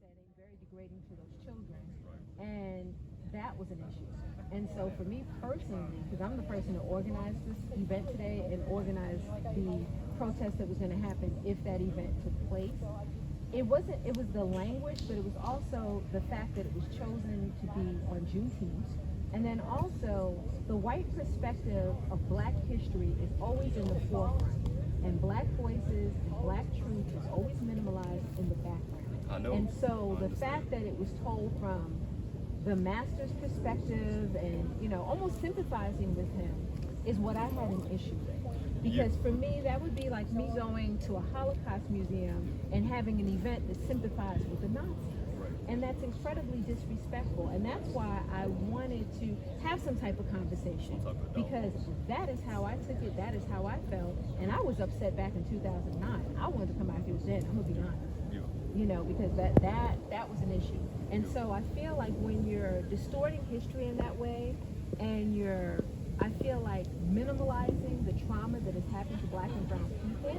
setting, very degrading to those children, and that was an issue. And so for me personally, because I'm the person that organized this event today and organized the protest that was going to happen if that event took place, it was the language, but it was also the fact that it was chosen to be on Juneteenth. And then also the white perspective of black history is always in the forefront. And black voices and black truth is always minimalized in the background. I know. And so the fact that it was told from the master's perspective and, almost sympathizing with him is what I had an issue with. Because for me, that would be like me going to a Holocaust museum and having an event that sympathized with the Nazis. And that's incredibly disrespectful. And that's why I wanted to have some type of conversation. Because that is how I took it, that is how I felt. And I was upset back in 2009. I wanted to come out here then, I'm gonna be honest. Because that was an issue. And so I feel like when you're distorting history in that way and I feel like minimalizing the trauma that has happened to black and brown people,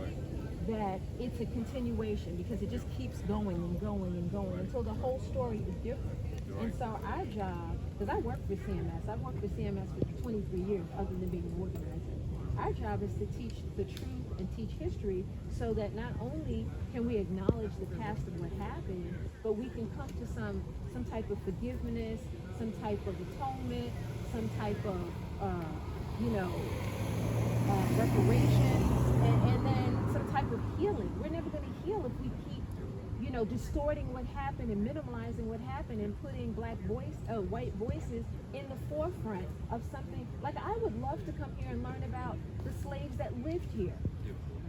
that it's a continuation because it just keeps going and going and going until the whole story is different. And so our job, because I worked with CMS, I've worked with CMS for 23 years other than being an organizer. Our job is to teach the truth and teach history so that not only can we acknowledge the past of what happened, but we can come to some type of forgiveness, some type of atonement, some type of reparations, and then some type of healing. We're never going to heal if we keep, distorting what happened and minimalizing what happened and putting white voices in the forefront of something. Like, I would love to come here and learn about the slaves that lived here.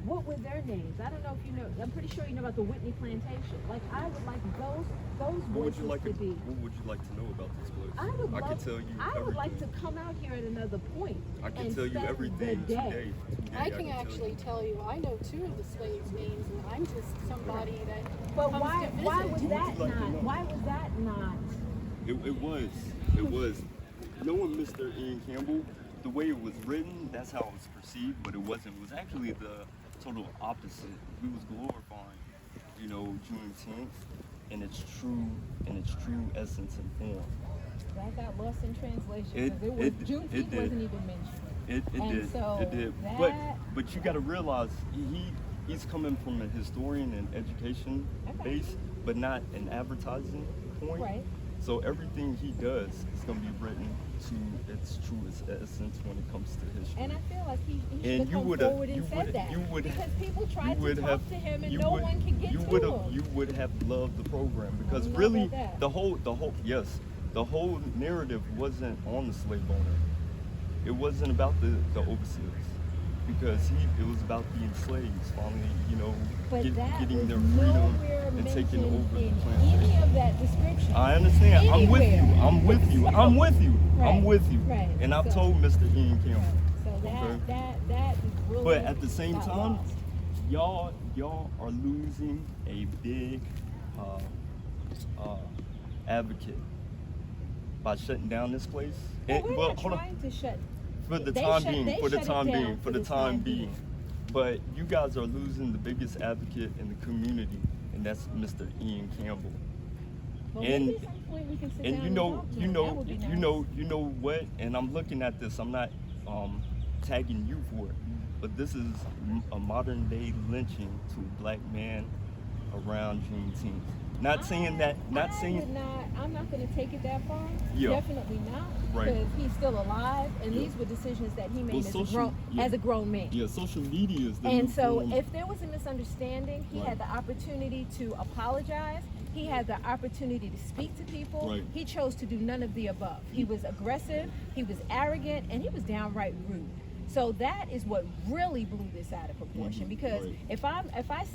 What were their names? I don't know if you know. I'm pretty sure you know about the Whitney Plantation. Like, I would like those voices to be. What would you like to know about this place? I can tell you I would everything. like to come out here at another point. I can tell you everything today. I can actually tell you. I know two of the slaves' names, and I'm just somebody that. But comes why to visit. was that not? Why was that not? It was. Knowing Mr. Ian Campbell, the way it was written, that's how it was perceived, but it wasn't. It was actually the total opposite. We was glorifying, Juneteenth in its true essence and form. That got lost in translation because Juneteenth wasn't even mentioned. It did. But you got to realize he's coming from a historian and education base, but not an advertising point. Right. So everything he does is going to be written to its truest essence when it comes to history. And I feel like he should have come forward and said that. Because people tried to talk to him and no one could get to him. You would have loved the program because really the whole narrative wasn't on the slave owner. It wasn't about the overseers. Because it was about the enslaved finally, getting their freedom and taking over the plantation. Any of that description. I understand. Anywhere. I'm with you. Right. I'm with you. Right. And I've told Mr. Ian Campbell. So that is really. But at the same time, y'all are losing a big advocate by shutting down this place. We're not trying to shut. For the time being. But you guys are losing the biggest advocate in the community, and that's Mr. Ian Campbell. Well, and maybe at some point we can sit and down and talk to him. That would be nice. you know what? And I'm looking at this. I'm not tagging you for it, but this is a modern day lynching to a black man around Juneteenth. I'm not going to take it that far. Yeah. Definitely not. Right. Because he's still alive, and these were decisions that he made as a grown man. Yeah, social media is the And new so form. if there was a misunderstanding, he had the opportunity to apologize. He had the opportunity to speak to people. Right. He chose to do none of the above. He was aggressive, he was arrogant, and he was downright rude. So that is what really blew this out of proportion. Because if I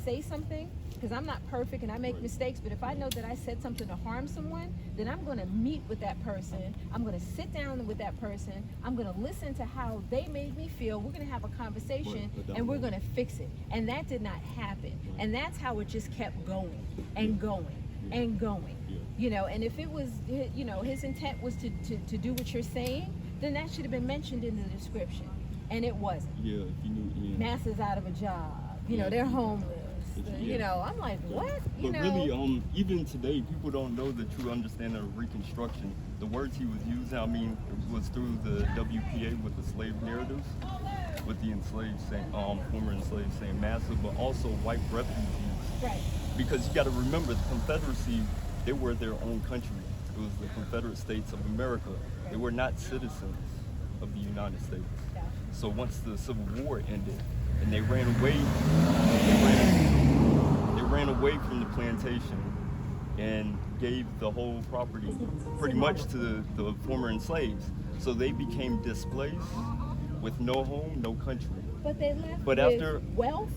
say something, because I'm not perfect and I make mistakes, but if I know that I said something to harm someone, then I'm going to meet with that person. I'm going to sit down with that person. I'm going to listen to how they made me feel. We're going to have a conversation and we're going to fix it. And that did not happen. And that's how it just kept going and going and going. And if it was, his intent was to do what you're saying, then that should have been mentioned in the description. And it wasn't. Yeah, if you knew Ian. Masses out of a job. They're homeless. You know, I'm like, what? You But know, really, even today, people don't know the true understanding of Reconstruction. The words he was using, I mean, it was through the WPA with the slave narratives, with the enslaved saying, former enslaved saying massive, but also white refugees. right? Because you got to remember, the Confederacy, they were their own country. It was the Confederate States of America. They were not citizens of the United States. Gotcha. So once the Civil War ended, and they ran away, they ran away from the plantation and gave the whole property pretty much to the former enslaved. So they became displaced with no home, no country. But they left But with after- wealth.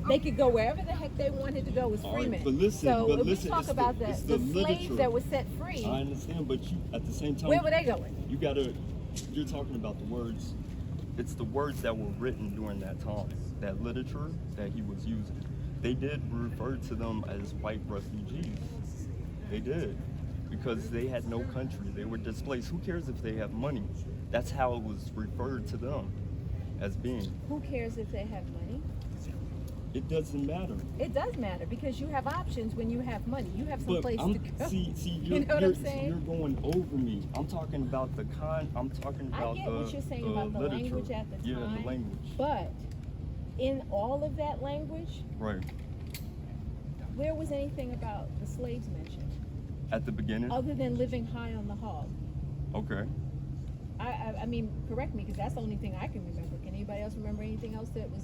They could go wherever the heck they wanted to go as All free right, men. but listen, so but if listen, we talk it's about the- it's the the slaves literature. that were set free, I understand, but you, at the same time, where were they going? you're talking about the words. It's the words that were written during that time, that literature that he was using. They did refer to them as white refugees. They did, because they had no country. They were displaced. Who cares if they have money? That's how it was referred to them as being. Who cares if they have money? It doesn't matter. It does matter because you have options when you have money. You have some But place to go. see, You know what I'm saying? You're going over me. I'm talking about I'm talking I about get the what you're saying about the literature. language at the time. Yeah, the language. But in all of that language, Right. where was anything about the slaves mentioned? At the beginning. Other than living high on the hog. Okay. I mean, correct me because that's the only thing I can remember. Can anybody else remember anything else that was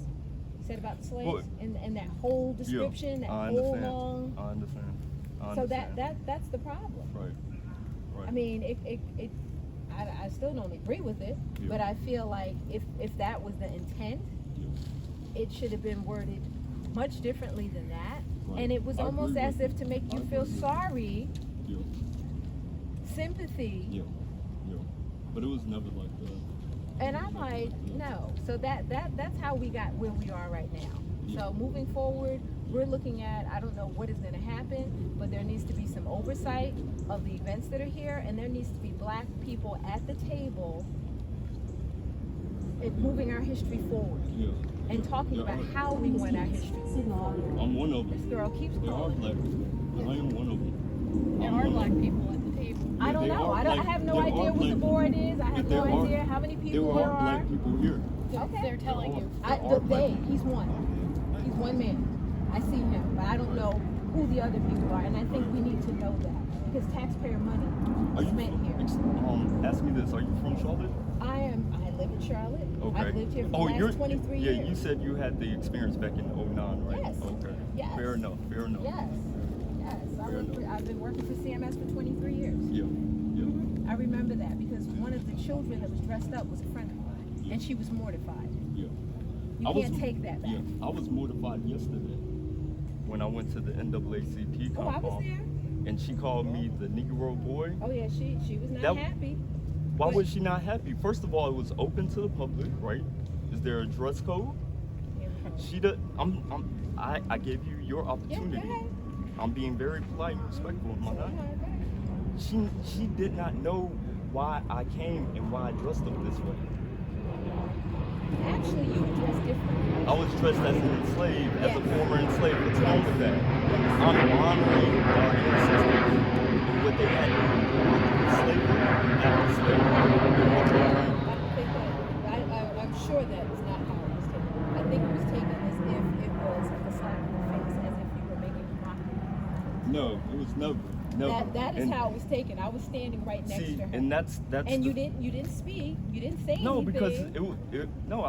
said about the slaves? Well, and that whole description, that I whole understand. long. I understand. I So understand. that's the problem. Right. Right. I mean, I still don't agree with it, Yeah. but I feel like if that was the intent, Yeah. it should have been worded much differently than that. Right. And it was I almost agree as with if to you. make I you agree feel with you. sorry, Yeah. sympathy. Yeah. Yeah. But it was never like that. And I'm like, no. So that's how we got where we are right now. Yeah. So moving forward, we're looking at, I don't know what is going to happen, but there needs to be some oversight of the events that are here, and there needs to be black people at the table and moving our history forward Yeah. and talking Yeah, about I- how we want our history forward. I'm one of This them. girl keeps There are calling. black people. I am one of them. There I'm are one black of them. people at the table. I don't there know. are I black- have no there idea are what the black board people. is. I have But no there are- idea how many people There there are are. black people here. Okay. They're telling you. There are black They, he's one. He's one man. I see him, but I don't know who the other people are, and I think we need to know that because taxpayer money Are is you spent here. ask me this, are you from Charlotte? I live in Charlotte. Okay. I've lived here for the last 23 years. Yeah, you said you had the experience back in 09, right? Yes. Okay. Yes. Fair enough. Fair enough. Yes. Fair enough. I've been working for CMS for 23 years. Yeah. Yeah. I remember that because one of the children that was dressed up was a friend of mine, and she was mortified. Yeah. You can't take that back. Yeah. I was mortified yesterday when I went to the NAACP Oh, I was compound, there. and she called me the Negro boy. Oh yeah, she was not That- happy. Why But- was she not happy? First of all, it was open to the public, right? Is there a dress code? She did. I gave you your opportunity. ahead. I'm being very polite and respectful, am I not? She did not know why I came and why I dressed up this way. Actually, you were dressed differently. I was dressed as an enslaved, as a Yes. former enslaved. What's wrong with that? I'm honoring our ancestors and what they had to do with slavery, after slavery. I'm sure that is not how it was taken. I think it was taken as if it was a slap in the face, as if you were making a mockery. No, it was never. That is And how it was taken. I was standing right next see, to her. and that's And you the- didn't speak. You didn't say No, anything. because no,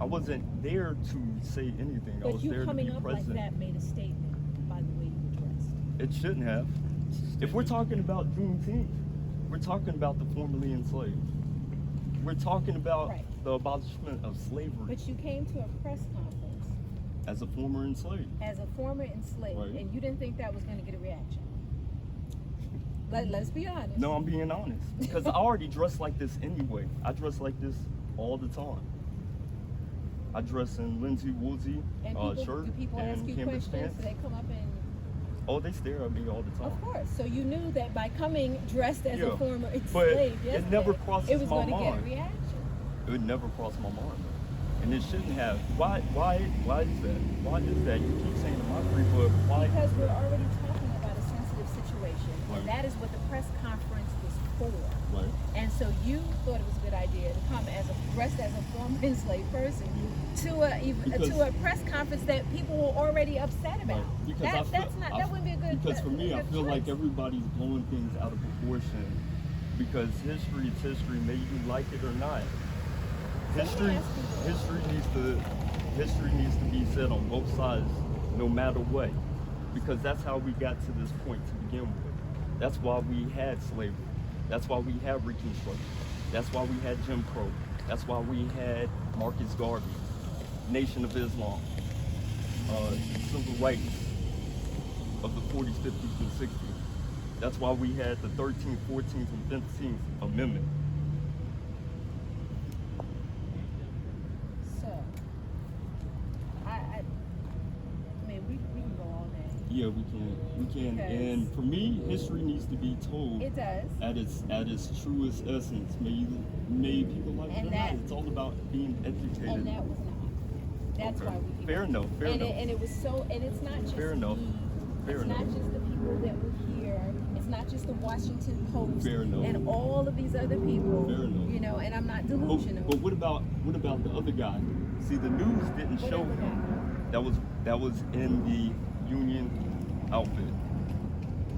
I wasn't there to say anything. I But was you there to coming be up present. like that made a statement by the way you were dressed. It shouldn't have. If we're talking about Juneteenth, we're talking about the formerly enslaved. We're talking about Right. the abolishment of slavery But you came to a press conference as a former enslaved. as a former enslaved, Right. and you didn't think that was going to get a reaction. Let's be honest. No, I'm being honest. Because I already dress like this anyway. I dress like this all the time. I dress in Lindsay Woolsey And shirt do people and ask you canvas questions? pants. Do they come up and? Oh, they stare at me all the time. Of course. So you knew that by coming dressed as Yeah. a former But enslaved, it never yesterday, crosses it was my going to get a mind. reaction. It would never cross my mind. and it shouldn't have. Why is that? Why is that? You keep saying a mockery, but why? Because we're already talking about a sensitive situation, Right. and that is what the press conference was for. Right. And so you thought it was a good idea to come dressed as a former enslaved person to a press conference that people were already upset about. Right. Because That wouldn't be a good. Because for me, I good feel like choice. everybody's blowing things out of proportion. Because history is history, may you like it or not. History needs to be said on both sides, no matter what. Because that's how we got to this point to begin with. That's why we had slavery. That's why we had Reconstruction. That's why we had Jim Crow. That's why we had Marcus Garvey, Nation of Islam, civil rights of the 40s, 50s, and 60s. That's why we had the 13th, 14th, and 15th Amendment. So, I mean, we can go all day. Yeah, we can. Because And for me, history needs to be told It does. at its truest essence. May people like it And or that- not. It's all about being educated. And that was not. That's Okay. why we. Fair enough. Fair and enough. and it was so. And it's not just Fair enough. me. Fair It's enough. not just the people that were here. It's not just the Washington Post. Fair enough. And all of these other people. Fair enough. You know, and I'm not But, delusional. but what about the other guy? See, the news didn't What show other him. That was in the Union outfit.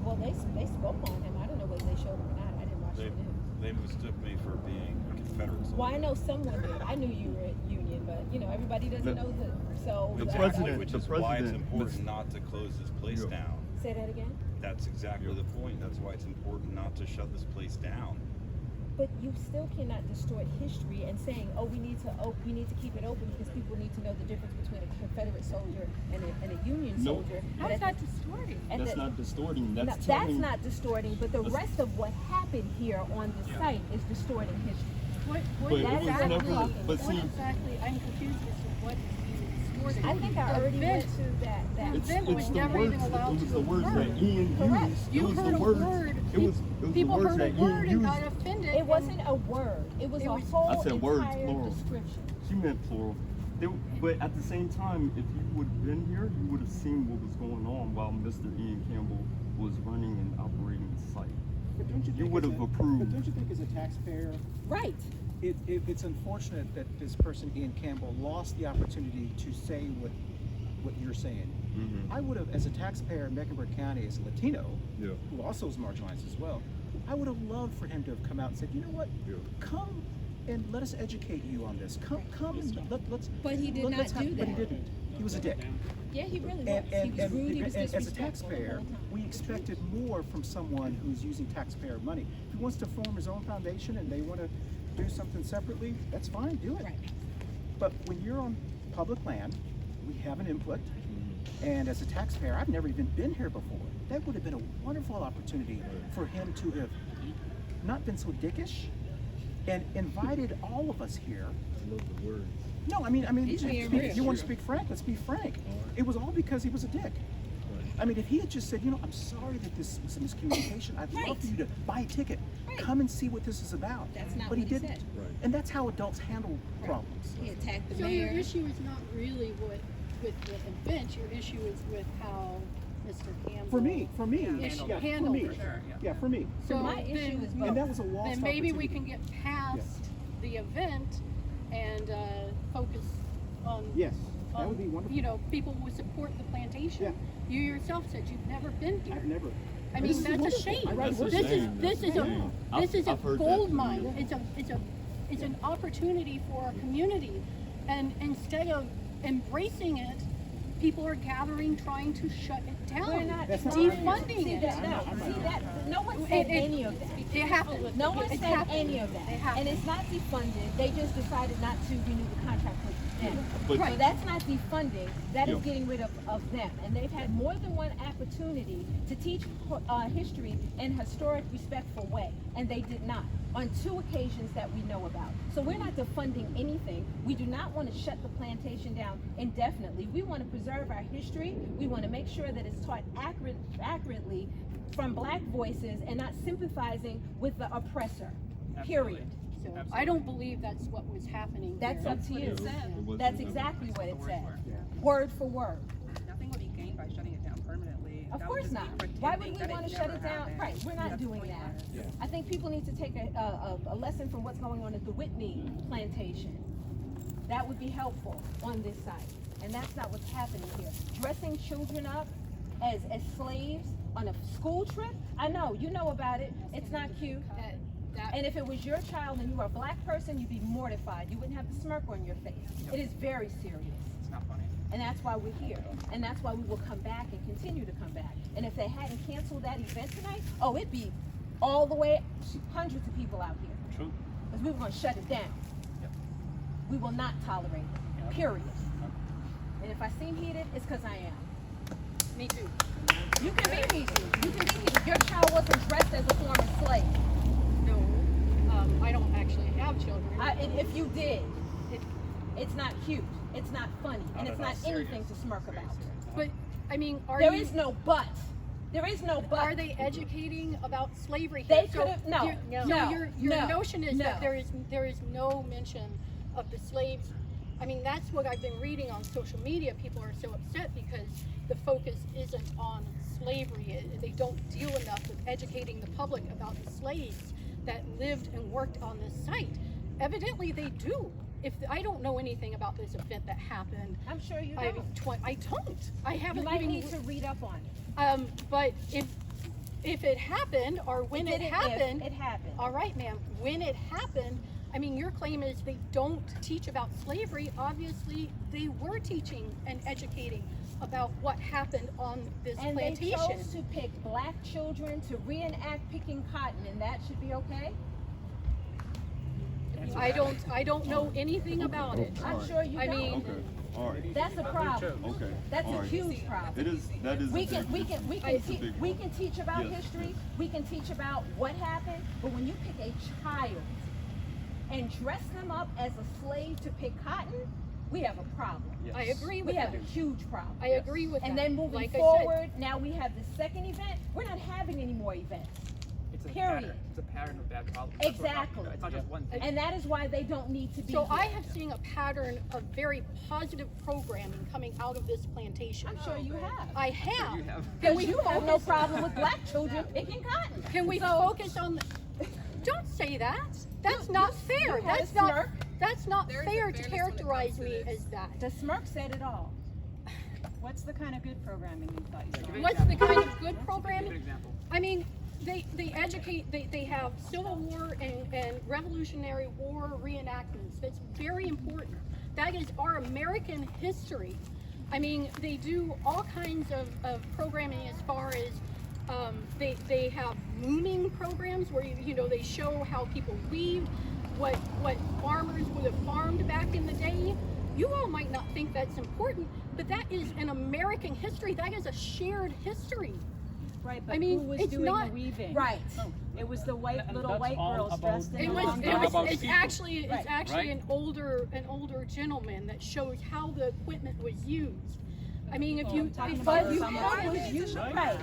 Well, they spoke on him. I don't know whether they showed him or not. I didn't watch the news. They mistook me for being a Confederate soldier. Well, I know someone did. I knew you were at Union, but you know everybody doesn't know the. So Exactly, which is why it's president important not to close this place Yeah. down. Say that again. That's exactly the point. That's why it's important not to shut this place down. But you still cannot distort history and saying, "Oh, we need to keep it open because people need to know the difference between a Confederate soldier and a Union No. soldier." How's But that distorting? at That's the- not distorting. no, That's that's telling. not distorting. But the rest of what happened here on the Yeah. site is distorting history. What But it was exactly? never- but what see- exactly? I'm confused as to what is being distorted. I think I already Event. went to that. It's Event was the never words. even allowed It was to the words occur. that Ian Correct. used. You It was heard the a words. word. It was the People words heard a that word Ian and used. got offended. It wasn't a word. It was It a was- whole I said words, entire plural. description. She meant plural. But at the same time, if you would have been here, you would have seen what was going on while Mr. Ian Campbell was running and operating the site. But don't you You think would as have a- approved. But don't you think as a taxpayer, Right. it's unfortunate that this person, Ian Campbell, lost the opportunity to say what you're saying. Mhm. I would have, as a taxpayer in Mecklenburg County, as a Latino, Yeah. who also is marginalized as well, I would have loved for him to have come out and said, you know what, Yeah. come and let us educate you on this. Come and let's. But he did let's not do But he that. didn't. He was a dick. Yeah, he really was. And, He was rude. He was as a disrespectful the taxpayer, whole time. we expected more from someone who's using taxpayer money. If he wants to form his own foundation and they want to do something separately, that's fine, do it. Right. But when you're on public land, we have an input, and as a taxpayer, I've never even been here before. That would have been a wonderful opportunity for him to have not been so dickish and invited all of us here. I love the words. No, I mean, He's being if you real. want to speak frank, let's be frank. It was all because he was a dick. I mean, if he had just said, you know, I'm sorry that this was a miscommunication. I'd Right. love for you to buy a ticket, Right. come and see what this is about. That's not but he what he didn't. said. Right. And that's how adults handle Right. problems. He attacked the So your mayor. issue is not really with the event. Your issue is with how Mr. Campbell. For me, Yeah, for handled me, it. yeah, for me. So my issue is both. And that was a lost Then maybe we opportunity. can get past the event and focus on. Yes, that on, would be wonderful. You know, people who support the plantation. Yeah. You yourself said you've never been here. I've never. I This mean, is that's a wonderful. shame. I ride That's a horses. shame. This is Yeah. I've heard that gold too. mine. It's an opportunity for our community, and instead of embracing it, people are gathering, trying to shut it down. We're not That's not defunding See it. that? No, see that? No one said any of that. It happened. No one It said happened. any of It that. happened. And it's not defunded. They just decided not to renew the contract with them. But- So that's not defunding. That is Yeah. getting rid of them. And they've had more than one opportunity to teach history in a historic, respectful way. And they did not on 2 occasions that we know about. So we're not defunding anything. We do not want to shut the plantation down indefinitely. We want to preserve our history. We want to make sure that it's taught accurately from black voices and not sympathizing with the oppressor. Period. So I don't believe that's what was happening That's there. up to you. wasn't That's that. exactly what it said. Word for word. Nothing would be gained by shutting it down permanently. Of That would course just be not. Why would we pretending that want to it shut never it down? happened. Right, we're not That's doing that. pointless. I think people need to take a lesson from what's going on at the Whitney plantation. That would be helpful on this site. And that's not what's happening here. Dressing children up as slaves on a school trip? I know, you know about it. It's not cute. And if it was your child and you were a black person, you'd be mortified. You wouldn't have the smirk on your face. It is very serious. It's not funny. And that's why we're here. And that's why we will come back and continue to come back. And if they hadn't canceled that event tonight, oh, it'd be all the way, hundreds of people out here. True. Because we were going to shut it down. Yep. We will not tolerate it, period. And if I seem heated, it's because I am. Me too. You can be heated. You can be heated. Your child wasn't dressed as a former slave. No, I don't actually have children. If you did, It- it's not cute. It's not funny. And Not it's at all not serious. anything to smirk about. But I mean, There is no but. There is no but. Are they educating about slavery They here? So could've- no, your no, notion is no. that there is no mention of the slaves. I mean, that's what I've been reading on social media. People are so upset because the focus isn't on slavery. They don't deal enough with educating the public about the slaves that lived and worked on this site. Evidently, they do. If I don't know anything about this event that happened, I'm sure you I don't. I don't. I You haven't might even. need to read up on it. But if it happened or when it didn't if, happened, it happened. all right, ma'am. When it happened, I mean, your claim is they don't teach about slavery. Obviously, they were teaching and educating about what happened on this And plantation. they chose to pick black children to reenact picking cotton, and that should be okay? I don't know anything about it. I'm sure you I don't. mean, Okay. All right. That's a problem. Okay. That's all a right. huge problem. It is. That is. We a can big- we can we I- can It's a teach big we problem. can teach about Yes, history. yes. We can teach about what happened. But when you pick a child and dress them up as a slave to pick cotton, we have a problem. I agree We with have that. a huge problem. I agree with And that. then moving Like I said, forward, now we have the second event. We're not having any more events. It's a Period. pattern. It's a pattern of bad problems. That's what we're talking Exactly. about. It's not just one thing. And that is why they don't need to be So here. I have seen a pattern of very positive programming coming out of this plantation. I'm sure you have. I have. You have. Can Because we you have no focus? problem with black children picking cotton. Can we focus on? Don't say that. That's not fair. you had a That's not. smirk. That's not There is a fair to fairness when it characterize comes to me this. as that. The smirk said it all. What's the kind of good programming you thought you saw? What's the kind of good Give an programming? example. I mean, they educate. They have Civil War and Revolutionary War reenactments. That's very important. That is our American history. I mean, they do all kinds of programming as far as they have looming programs where you know they show how people weaved, what farmers would have farmed back in the day. You all might not think that's important, but that is an American history. That is a shared history. Right, but I mean, who was it's doing not- the weaving? Right. It was the white And little that's white all girls about- dressed in It the was, long It's not about it's people. actually Right. an older gentleman that shows how the equipment was used. I mean, if you, Talking if about But you some have of to use right, right.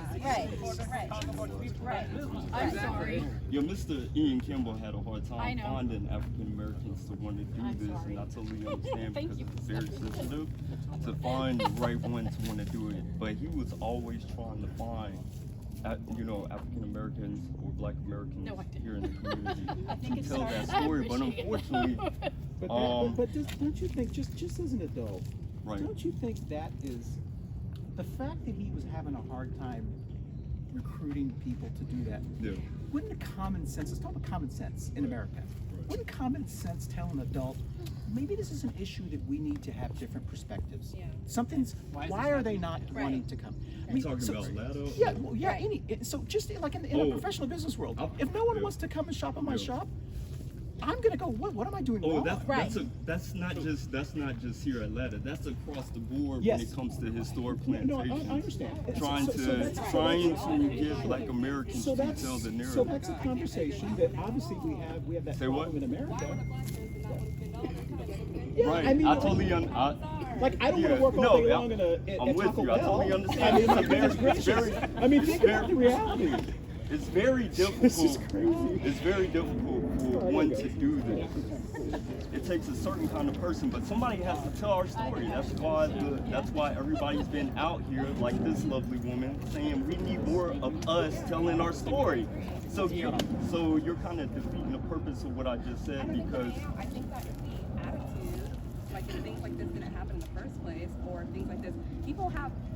I'm sorry. Yeah, Mr. Ian Campbell had a hard I time know. finding African Americans to want to do I'm this, sorry. and I totally understand Thank because you. it's very sensitive to find the right one to want to do it. But he was always trying to find, African Americans or Black Americans No, I didn't. here in the community I think to it tell that started- story. But appreciate it. unfortunately, But don't you think, just as an adult, right? don't you think that is the fact that he was having a hard time recruiting people to do that? Yeah. Wouldn't the common sense, let's talk about common sense in America, wouldn't common sense tell an adult, maybe this is an issue that we need to have different perspectives? Yeah. Something's, why are they not wanting to come? I mean, Talking so- about Latta? Yeah, well, yeah, Right. so just like in Oh. a professional business world, Oh, if no one yeah. wants to come and shop in my Yeah. shop, I'm gonna go, what am I doing Oh, wrong? that's not just here at Latta. That's across the board Yes. when it comes to historic No, plantations. I understand. Trying So to that's- get Black Americans So to that's tell the narrative. so that's a conversation that obviously we have that Say what? problem in America. Right. I mean, totally like I don't yeah, want to work all no, day yeah, long at I'm with Taco you. I Bell. totally understand. I mean, like, It's goodness very- gracious. I mean, think about the reality. It's very difficult. This is crazy. It's very difficult for one to do this. It takes a certain kind of person, but somebody has to tell our story. That's why everybody's been out here, like this lovely woman, saying we need more of us telling our story. So you're kind of defeating the purpose of what I just said, because I think that the attitude, like if things like this didn't happen in the first place, or things like this,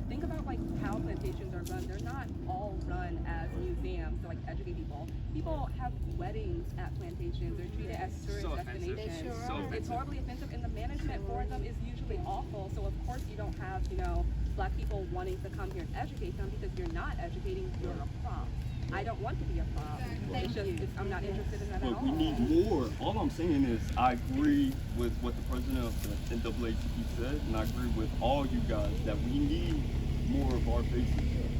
think about like how plantations are run. They're not all run as museums to like educate people. People have weddings at plantations. They're treated as tourist destinations. It's horribly offensive, and the management for them is usually awful. So of course you don't have, Black people wanting to come here and educate them, because you're not educating, you're a prop. I don't want to be a prop. I'm not interested in that at all. but we need more. All I'm saying is I agree with what the president of the NAACP said, and I agree with all you guys that we need more of our faces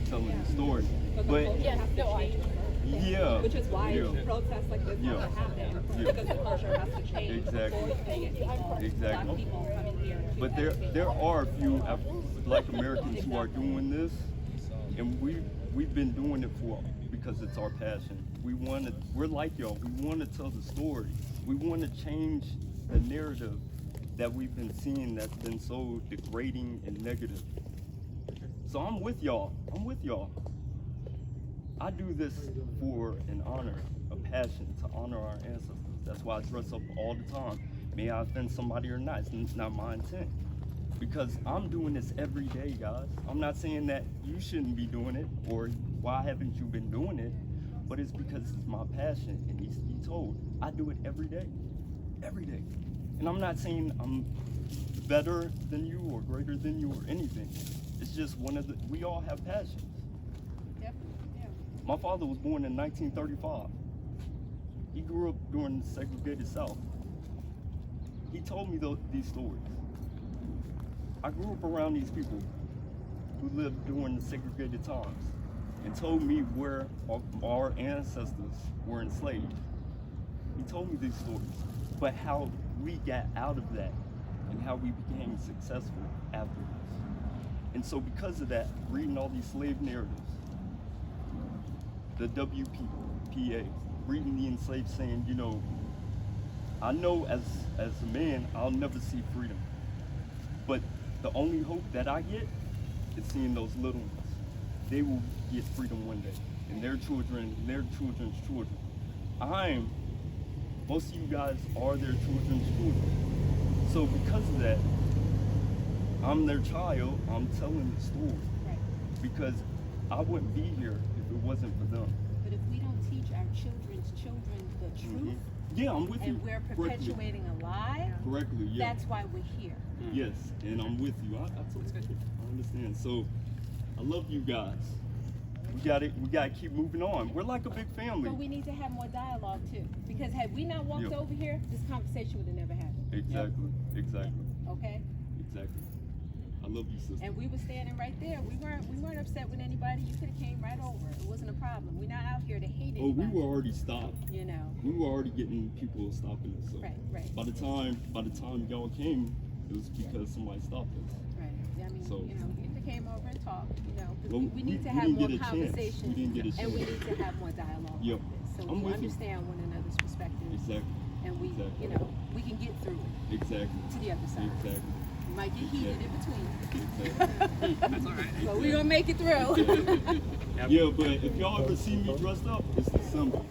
telling the story. But yeah, Which is why protests like this have to happen, because the culture has to change. Exactly. Black people coming here. But there are a few Black Americans who are doing this, and we've been doing it because it's our passion. We're like y'all. We want to tell the story. We want to change the narrative that we've been seeing that's been so degrading and negative. So I'm with y'all. I do this for an honor, a passion, to honor our ancestors. That's why I dress up all the time. May I offend somebody or not, it's not my intent. Because I'm doing this every day, guys. I'm not saying that you shouldn't be doing it, or why haven't you been doing it, but it's because it's my passion, and he told, I do it every day. And I'm not saying I'm better than you or greater than you or anything. It's just we all have passions. My father was born in 1935. He grew up during the segregated South. He told me these stories. I grew up around these people who lived during the segregated times and told me where our ancestors were enslaved. He told me these stories, but how we got out of that and how we became successful afterwards. And so because of that, reading all these slave narratives, the WPA, reading the enslaved saying, I know as a man, I'll never see freedom. But the only hope that I get is seeing those little ones. They will get freedom one day, and their children, and their children's children. Most of you guys are their children's children. So because of that, I'm their child, I'm telling the story. Right. Because I wouldn't be here if it wasn't for them. But if we don't teach our children's children the truth, Yeah, I'm with you. and we're perpetuating a lie, Correctly, yeah. that's why we're here. Yes, and I'm with you. I understand. So I love you guys. We gotta keep moving on. We're like a big family. But we need to have more dialogue too, because had we not walked over here, this conversation would have never happened. Exactly. Okay? Exactly. I love you, sister. And we were standing right there. We weren't upset with anybody. You could have came right over. It wasn't a problem. We're not out here to hate anybody. Oh, we were already stopped. We were already getting people stopping us. So Right. By the time y'all came, it was because somebody stopped us. Right. I mean, So- you could have came over and talked, 'cause Well, we need to we have didn't more get a chance. conversation. We didn't get a And we chance. need to have more dialogue Yep. like this. So I'm we with you. understand one another's perspectives. Exactly. And we, Exactly. we can get through it Exactly. to the other side. Exactly. We might get heated in between, Exactly. That's all right. but we're gonna make it through. Yeah, but if y'all ever see me dressed up, it's the symbol.